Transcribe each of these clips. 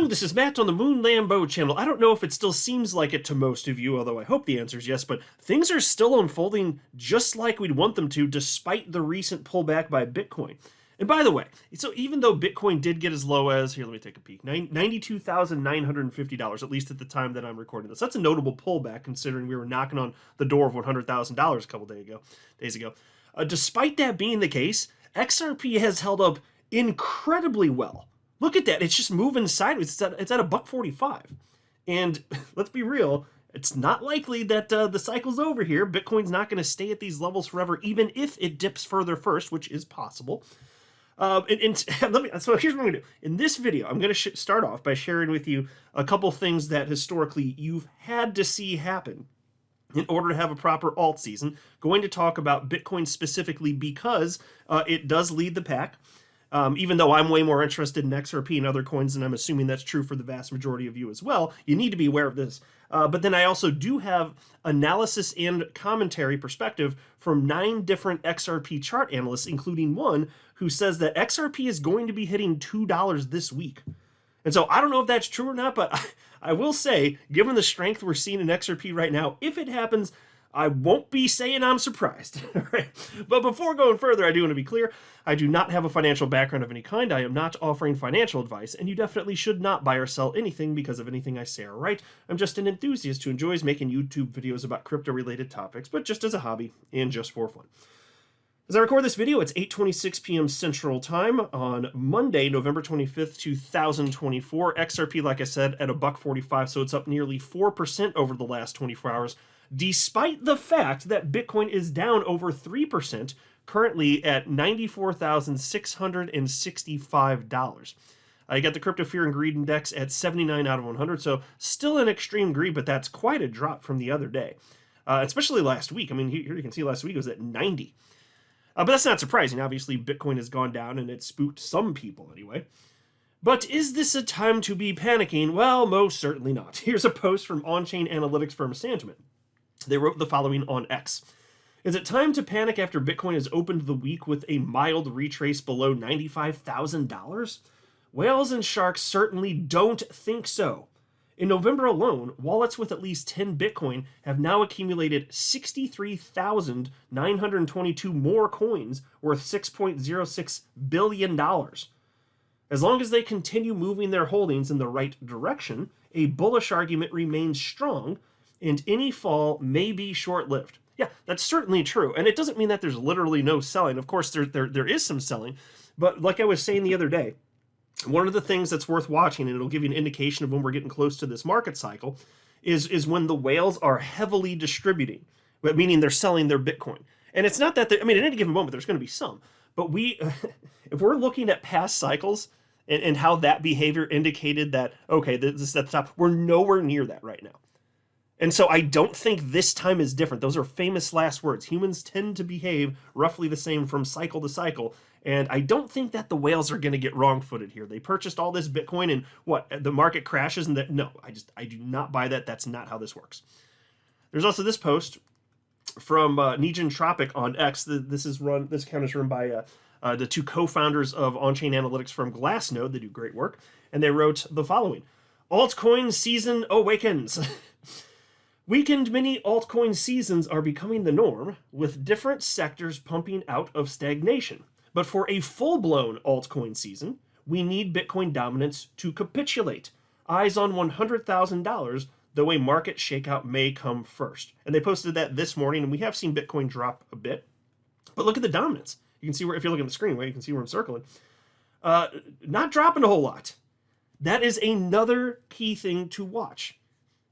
Hello, this is Matt on the Moon Lambo channel. I don't know if it still seems like it to most of you, although I hope the answer is yes, but things are still unfolding just like we'd want them to, despite the recent pullback by Bitcoin. And by the way, so even though Bitcoin did get as low as, here, let me take a peek, $92,950, at least at the time that I'm recording this. That's a notable pullback considering we were knocking on the door of $100,000 a couple days ago. Despite that being the case, XRP has held up incredibly well. Look at that. It's just moving sideways. It's at $1.45. And let's be real, it's not likely that the cycle's over here. Bitcoin's not going to stay at these levels forever, even if it dips further first, which is possible. So here's what I'm going to do. In this video, I'm going to start off by sharing with you a couple things that historically you've had to see happen in order to have a proper alt season. Going to talk about Bitcoin specifically because it does lead the pack. Even though I'm way more interested in XRP and other coins, and I'm assuming that's true for the vast majority of you as well, you need to be aware of this. But then I also do have analysis and commentary perspective from 9 different XRP chart analysts, including one who says that XRP is going to be hitting $2 this week. And so I don't know if that's true or not, but I will say, given the strength we're seeing in XRP right now, if it happens, I won't be saying I'm surprised. Right? But before going further, I do want to be clear, I do not have a financial background of any kind. I am not offering financial advice, and you definitely should not buy or sell anything because of anything I say or write. I'm just an enthusiast who enjoys making YouTube videos about crypto-related topics, but just as a hobby and just for fun. As I record this video, it's 8:26 p.m. Central Time on Monday, November 25th, 2024. XRP, like I said, at $1.45, so it's up nearly 4% over the last 24 hours. Despite the fact that Bitcoin is down over 3%, currently at $94,665. You got the Crypto Fear and Greed Index at 79 out of 100, so still an extreme greed, but that's quite a drop from the other day, especially last week. I mean, here you can see last week it was at 90. But that's not surprising. Obviously, Bitcoin has gone down, and it spooked some people anyway. But is this a time to be panicking? Well, most certainly not. Here's a post from on-chain analytics firm Santiment. They wrote the following on X. Is it time to panic after Bitcoin has opened the week with a mild retrace below $95,000? Whales and sharks certainly don't think so. In November alone, wallets with at least 10 Bitcoin have now accumulated 63,922 more coins worth $6.06 billion. As long as they continue moving their holdings in the right direction, a bullish argument remains strong, and any fall may be short-lived. Yeah, that's certainly true. And it doesn't mean that there's literally no selling. Of course, there is some selling. But like I was saying the other day, one of the things that's worth watching, and it'll give you an indication of when we're getting close to this market cycle, is when the whales are heavily distributing, meaning they're selling their Bitcoin. And it's not that, at any given moment, there's going to be some. But if we're looking at past cycles and how that behavior indicated that, okay, this is at the top, we're nowhere near that right now. And so I don't think this time is different. Those are famous last words. Humans tend to behave roughly the same from cycle to cycle. And I don't think that the whales are going to get wrong-footed here. They purchased all this Bitcoin and the market crashes and no, I do not buy that. That's not how this works. There's also this post from Nijin Tropic on X. This account is run by the 2 co-founders of on-chain analytics firm Glassnode. They do great work. And they wrote the following. Altcoin season awakens. Weakened mini altcoin seasons are becoming the norm, with different sectors pumping out of stagnation. But for a full-blown altcoin season, we need Bitcoin dominance to capitulate. Eyes on $100,000, though a market shakeout may come first. And they posted that this morning, and we have seen Bitcoin drop a bit. But look at the dominance. You can see where, if you're looking at the screen, you can see where I'm circling. Not dropping a whole lot. That is another key thing to watch.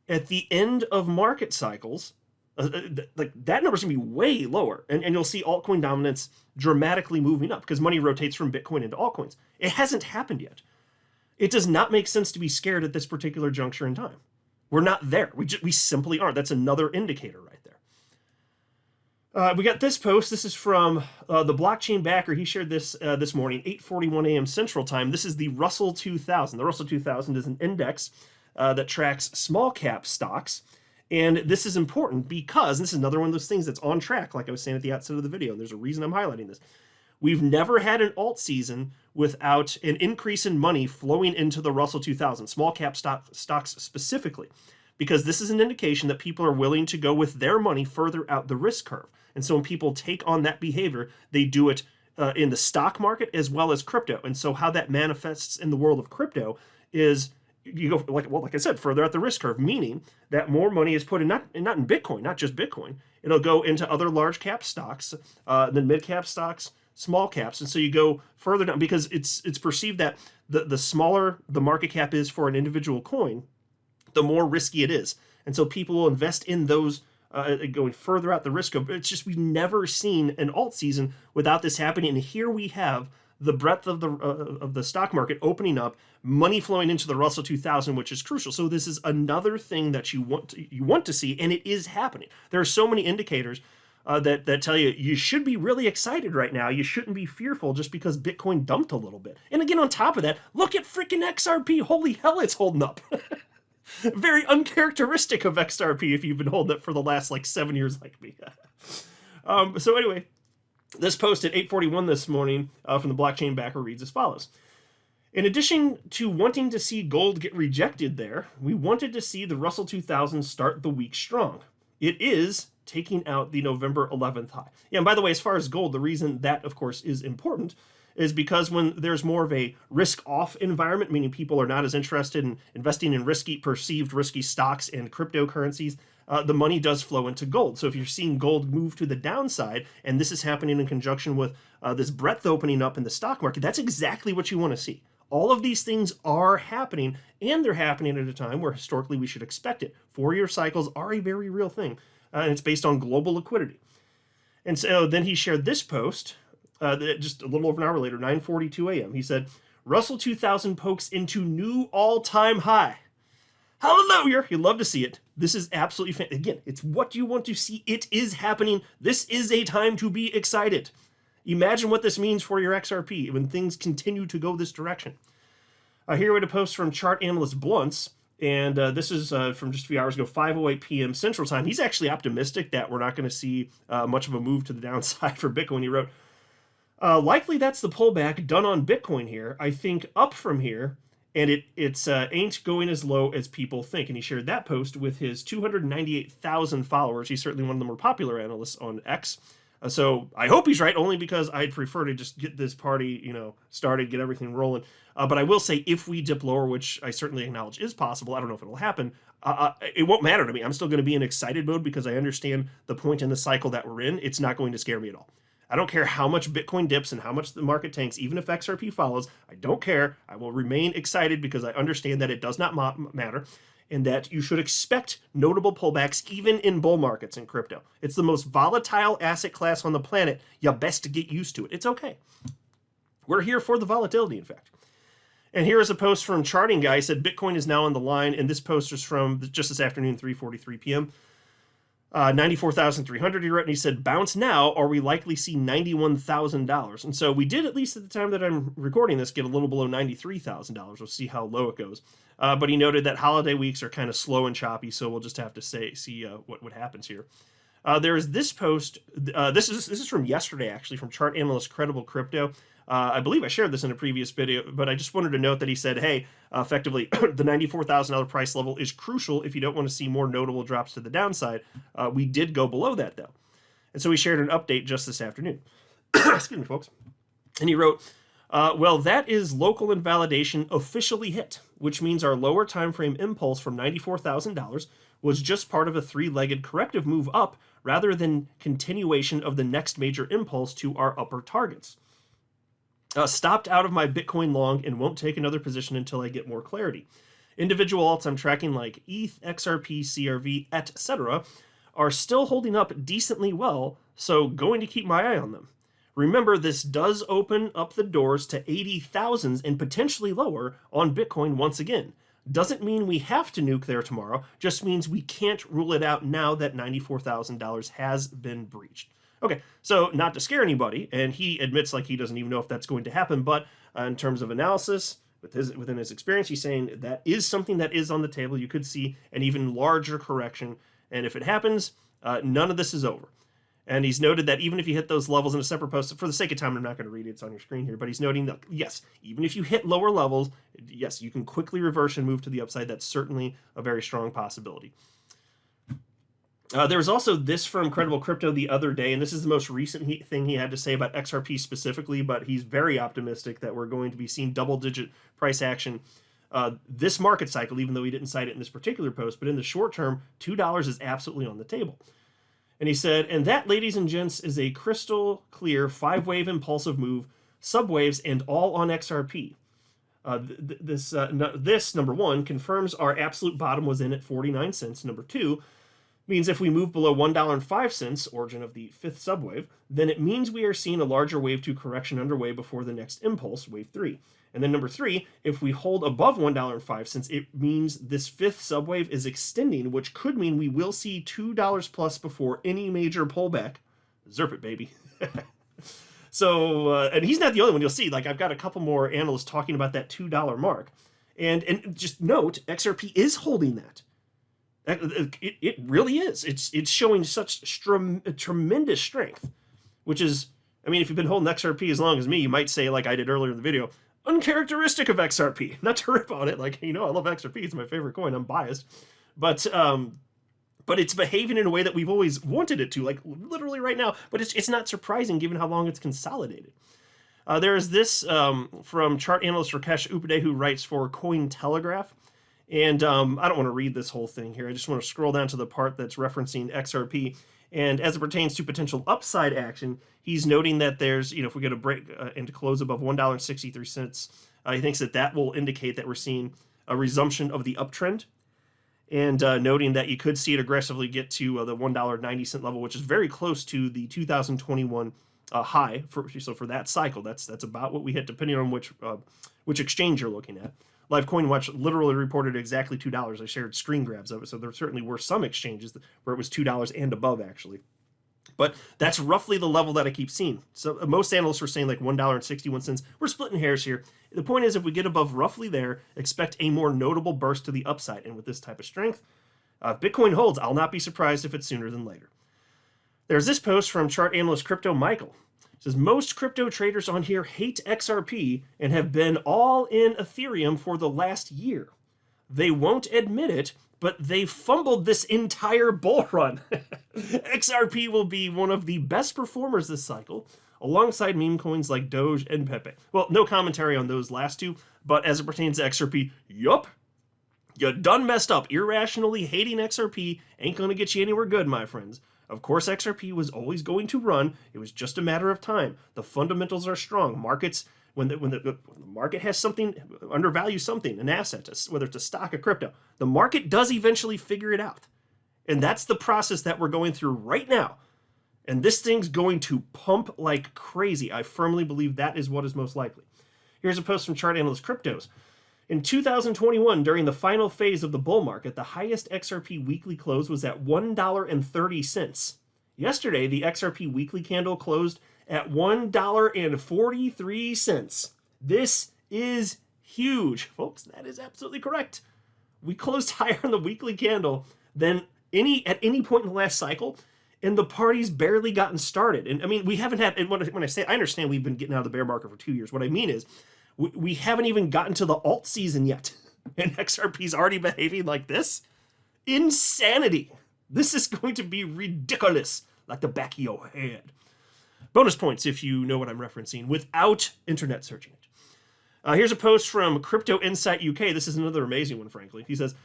At the end of market cycles, like that number's gonna be way lower, and you'll see altcoin dominance dramatically moving up because money rotates from Bitcoin into altcoins. It hasn't happened yet. It does not make sense to be scared at this particular juncture in time. We're not there. We simply aren't. That's another indicator right there. We got this post. This is from the blockchain backer. He shared this this morning, 8:41 a.m. Central Time. This is the Russell 2000. The Russell 2000 is an index that tracks small cap stocks. And this is important because, and this is another one of those things that's on track, like I was saying at the outset of the video, and there's a reason I'm highlighting this. We've never had an alt season without an increase in money flowing into the Russell 2000, small cap stocks specifically, because this is an indication that people are willing to go with their money further out the risk curve. And so when people take on that behavior, they do it in the stock market as well as crypto. And so how that manifests in the world of crypto is you go, like I said, further out the risk curve, meaning that more money is put in, not in Bitcoin, not just Bitcoin. It'll go into other large cap stocks, then mid cap stocks, small caps. And so you go further down because it's perceived that the smaller the market cap is for an individual coin, the more risky it is. And so people will invest in those going further out the risk curve. It's just we've never seen an alt season without this happening. And here we have the breadth of the stock market opening up, money flowing into the Russell 2000, which is crucial. So this is another thing that you want to see, and it is happening. There are so many indicators that tell you should be really excited right now. You shouldn't be fearful just because Bitcoin dumped a little bit. And again, on top of that, look at freaking XRP. Holy hell, it's holding up. Very uncharacteristic of XRP if you've been holding it for the last 7 years like me. So anyway, this post at 8:41 this morning from the blockchain backer reads as follows. In addition to wanting to see gold get rejected there, we wanted to see the Russell 2000 start the week strong. It is taking out the November 11th high. Yeah, and by the way, as far as gold, the reason that, of course, is important is because when there's more of a risk-off environment, meaning people are not as interested in investing in perceived risky stocks and cryptocurrencies, the money does flow into gold. So if you're seeing gold move to the downside, and this is happening in conjunction with this breadth opening up in the stock market, that's exactly what you want to see. All of these things are happening, and they're happening at a time where historically we should expect it. 4-year cycles are a very real thing, and it's based on global liquidity. And so then he shared this post just a little over an hour later, 9:42 a.m. He said, Russell 2000 pokes into new all-time high. Hallelujah! You'd love to see it. This is absolutely again, it's what you want to see. It is happening. This is a time to be excited. Imagine what this means for your XRP when things continue to go this direction. Here we had a post from chart analyst Blunts, and this is from just a few hours ago, 5:08 p.m. Central Time. He's actually optimistic that we're not going to see much of a move to the downside for Bitcoin. He wrote, likely that's the pullback done on Bitcoin here. I think up from here, and it's ain't going as low as people think. And he shared that post with his 298,000 followers. He's certainly one of the more popular analysts on X. So I hope he's right, only because I'd prefer to just get this party, started, get everything rolling. But I will say, if we dip lower, which I certainly acknowledge is possible, I don't know if it'll happen, it won't matter to me. I'm still going to be in excited mode because I understand the point in the cycle that we're in. It's not going to scare me at all. I don't care how much Bitcoin dips and how much the market tanks, even if XRP follows. I don't care. I will remain excited because I understand that it does not matter and that you should expect notable pullbacks even in bull markets in crypto. It's the most volatile asset class on the planet. You best to get used to it. It's okay. We're here for the volatility, in fact. And here is a post from Charting Guy. He said Bitcoin is now on the line, and this post is from just this afternoon, 3:43 p.m. 94,300 he wrote, and he said, bounce now or we likely see $91,000. And so we did, at least at the time that I'm recording this, get a little below $93,000. We'll see how low it goes. But he noted that holiday weeks are kind of slow and choppy, so we'll just have to see what happens here. There is this post. This is from yesterday, actually, from chart analyst Credible Crypto. I believe I shared this in a previous video, but I just wanted to note that he said, hey, effectively, the $94,000 price level is crucial if you don't want to see more notable drops to the downside. We did go below that, though. And so he shared an update just this afternoon. Excuse me, folks. And he wrote, well, that is local invalidation officially hit, which means our lower time frame impulse from $94,000 was just part of a three-legged corrective move up rather than continuation of the next major impulse to our upper targets. Stopped out of my Bitcoin long and won't take another position until I get more clarity. Individual alts I'm tracking like ETH, XRP, CRV, etc. are still holding up decently well, so going to keep my eye on them. Remember, this does open up the doors to 80,000s and potentially lower on Bitcoin once again. Doesn't mean we have to nuke there tomorrow, just means we can't rule it out now that $94,000 has been breached. Okay, so not to scare anybody, and he admits he doesn't even know if that's going to happen, but in terms of analysis, within his experience, he's saying that is something that is on the table. You could see an even larger correction, and if it happens, none of this is over. And he's noted that even if you hit those levels in a separate post, for the sake of time, I'm not going to read it, it's on your screen here, but he's noting that, yes, even if you hit lower levels, yes, you can quickly reverse and move to the upside. That's certainly a very strong possibility. There was also this from Credible Crypto the other day, and this is the most recent thing he had to say about XRP specifically, but he's very optimistic that we're going to be seeing double-digit price action this market cycle, even though he didn't cite it in this particular post. But in the short term, $2 is absolutely on the table. And he said, and that, ladies and gents, is a crystal clear 5-wave impulsive move, subwaves, and all on XRP. This, number one, confirms our absolute bottom was in at 49 cents. Number two, means if we move below $1.05, origin of the 5th subwave, then it means we are seeing a larger wave 2 correction underway before the next impulse, wave 3. And then number 3, if we hold above $1.05, it means this 5th subwave is extending, which could mean we will see $2 plus before any major pullback. Zerp it, baby. So, and he's not the only one. You'll see, like, I've got a couple more analysts talking about that $2 mark. And just note, XRP is holding that. It really is. It's showing such tremendous strength, which is, I mean, if you've been holding XRP as long as me, you might say, like I did earlier in the video, uncharacteristic of XRP. Not to rip on it, like, you know, I love XRP. It's my favorite coin. I'm biased, but it's behaving in a way that we've always wanted it to, like literally right now. But it's not surprising given how long it's consolidated. There is this from chart analyst Rakesh Upadhyay, who writes for Cointelegraph. And I don't want to read this whole thing here. I just want to scroll down to the part that's referencing XRP. And as it pertains to potential upside action, he's noting that there's, you know, if we get a break and to close above $1.63, he thinks that will indicate that we're seeing a resumption of the uptrend. And noting that you could see it aggressively get to the $1.90 level, which is very close to the 2021 high. So for that cycle, that's about what we hit, depending on which exchange you're looking at. Live Coin Watch literally reported exactly $2. I shared screen grabs of it, so there certainly were some exchanges where it was $2 and above, actually. But that's roughly the level that I keep seeing. So most analysts were saying like $1.61. We're splitting hairs here. The point is, if we get above roughly there, expect a more notable burst to the upside. And with this type of strength, if Bitcoin holds, I'll not be surprised if it's sooner than later. There's this post from chart analyst Crypto Michael. It says, most crypto traders on here hate XRP and have been all in Ethereum for the last year. They won't admit it, but they fumbled this entire bull run. XRP will be one of the best performers this cycle, alongside meme coins like Doge and Pepe. Well, no commentary on those last two, but as it pertains to XRP, yup. You done messed up. Irrationally hating XRP ain't gonna get you anywhere good, my friends. Of course, XRP was always going to run. It was just a matter of time. The fundamentals are strong. Markets, when the market has something, undervalues something, an asset, whether it's a stock or crypto, the market does eventually figure it out. And that's the process that we're going through right now. And this thing's going to pump like crazy. I firmly believe that is what is most likely. Here's a post from Chart Analyst Cryptos. In 2021, during the final phase of the bull market, the highest XRP weekly close was at $1.30. Yesterday, the XRP weekly candle closed at $1.43. This is huge, folks. That is absolutely correct. We closed higher on the weekly candle than at any point in the last cycle, and the party's barely gotten started. And I mean, we haven't had, and when I say, I understand we've been getting out of the bear market for 2 years. What I mean is, we haven't even gotten to the alt season yet, and XRP's already behaving like this? Insanity. This is going to be ridiculous, like the back of your head. Bonus points if you know what I'm referencing without internet searching it. Here's a post from Crypto Insight UK. This is another amazing one, frankly. He says,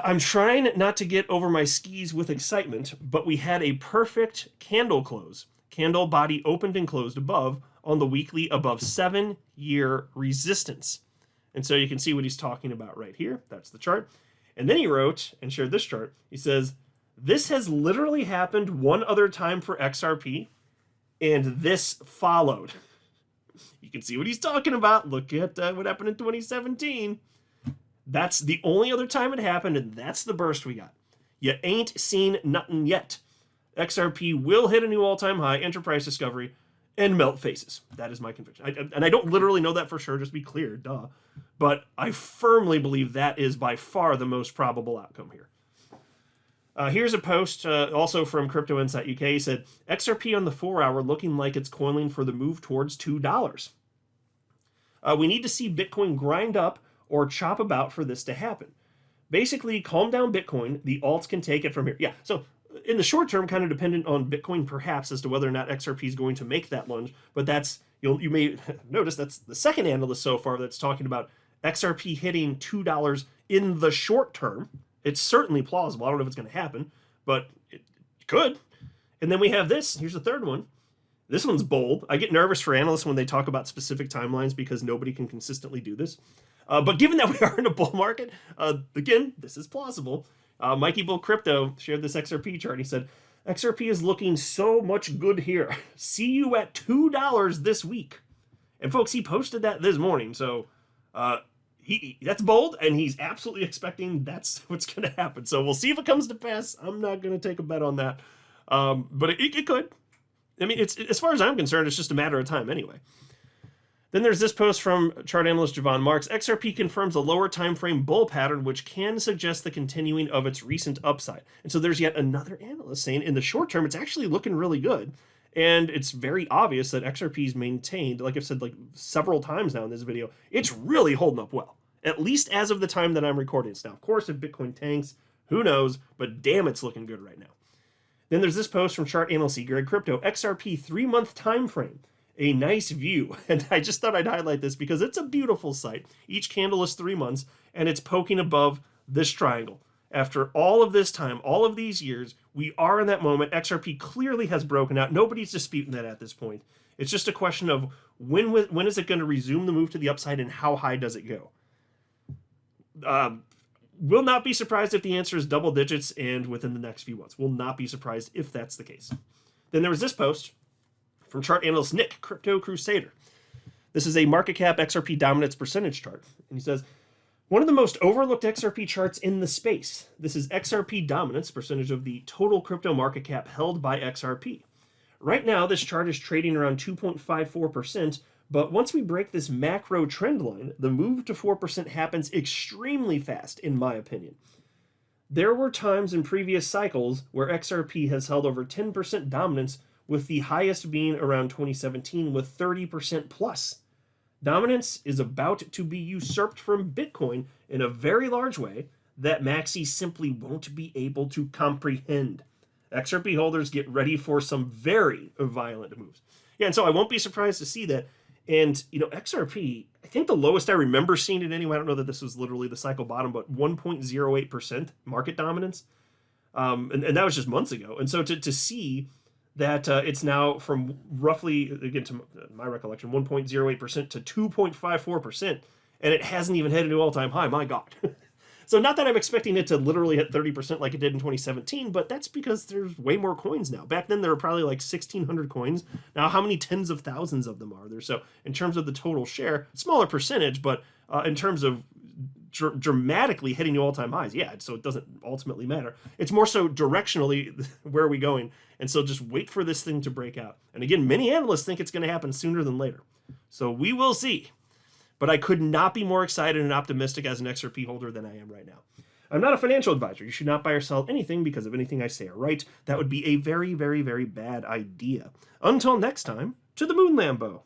I'm trying not to get over my skis with excitement, but we had a perfect candle close. Candle body opened and closed above on the weekly above 7-year resistance. And so you can see what he's talking about right here. That's the chart. And then he wrote and shared this chart. He says, this has literally happened one other time for XRP, and this followed. You can see what he's talking about. Look at what happened in 2017. That's the only other time it happened, and that's the burst we got. You ain't seen nothing yet. XRP will hit a new all-time high, enterprise discovery, and melt faces. That is my conviction. And I don't literally know that for sure, just to be clear, duh. But I firmly believe that is by far the most probable outcome here. Here's a post also from Crypto Insight UK. He said, XRP on the 4-hour looking like it's coiling for the move towards $2. We need to see Bitcoin grind up or chop about for this to happen. Basically, calm down Bitcoin. The alts can take it from here. Yeah, so in the short term, kind of dependent on Bitcoin perhaps as to whether or not XRP is going to make that lunge. But that's, you may notice that's the second analyst so far that's talking about XRP hitting $2 in the short term. It's certainly plausible. I don't know if it's going to happen, but it could. And then we have this. Here's the third one. This one's bold. I get nervous for analysts when they talk about specific timelines because nobody can consistently do this. But given that we are in a bull market, again, this is plausible. Mikey Bull Crypto shared this XRP chart. He said, XRP is looking so much good here. See you at $2 this week. And folks, he posted that this morning. So that's bold, and he's absolutely expecting that's what's going to happen. So we'll see if it comes to pass. I'm not going to take a bet on that. But it could. I mean, it's as far as I'm concerned, it's just a matter of time anyway. Then there's this post from chart analyst Javon Marks. XRP confirms a lower time frame bull pattern, which can suggest the continuing of its recent upside. And so there's yet another analyst saying in the short term, it's actually looking really good. And it's very obvious that XRP's maintained, like I've said like several times now in this video, it's really holding up well, at least as of the time that I'm recording this. Now, of course, if Bitcoin tanks, who knows, but damn, it's looking good right now. Then there's this post from chart analyst Greg Crypto, XRP 3-month time frame. A nice view. And I just thought I'd highlight this because it's a beautiful sight. Each candle is 3 months, and it's poking above this triangle. After all of this time, all of these years, we are in that moment. XRP clearly has broken out. Nobody's disputing that at this point. It's just a question of when is it going to resume the move to the upside and how high does it go? Will not be surprised if the answer is double digits and within the next few months. Will not be surprised if that's the case. Then there was this post from chart analyst Nick, Crypto Crusader. This is a market cap XRP dominance percentage chart. And he says, one of the most overlooked XRP charts in the space. This is XRP dominance, percentage of the total crypto market cap held by XRP. Right now, this chart is trading around 2.54%, but once we break this macro trend line, the move to 4% happens extremely fast, in my opinion. There were times in previous cycles where XRP has held over 10% dominance, with the highest being around 2017 with 30% plus. Dominance is about to be usurped from Bitcoin in a very large way that Maxi simply won't be able to comprehend. XRP holders, get ready for some very violent moves. Yeah, and so I won't be surprised to see that. And, XRP, I think the lowest I remember seeing it anyway, I don't know that this was literally the cycle bottom, but 1.08% market dominance. And that was just months ago. And so to see that it's now from roughly, again, to my recollection, 1.08% to 2.54%, and it hasn't even hit a new all-time high. My God. So not that I'm expecting it to literally hit 30% like it did in 2017, but that's because there's way more coins now. Back then, there were probably like 1,600 coins. Now, how many tens of thousands of them are there? So in terms of the total share, smaller percentage, but in terms of dramatically hitting new all-time highs, yeah, so it doesn't ultimately matter. It's more so directionally, where are we going? And so just wait for this thing to break out. And again, many analysts think it's going to happen sooner than later. So we will see. But I could not be more excited and optimistic as an XRP holder than I am right now. I'm not a financial advisor. You should not buy or sell anything because of anything I say or write. That would be a very, very, very bad idea. Until next time, to the moon, Lambo.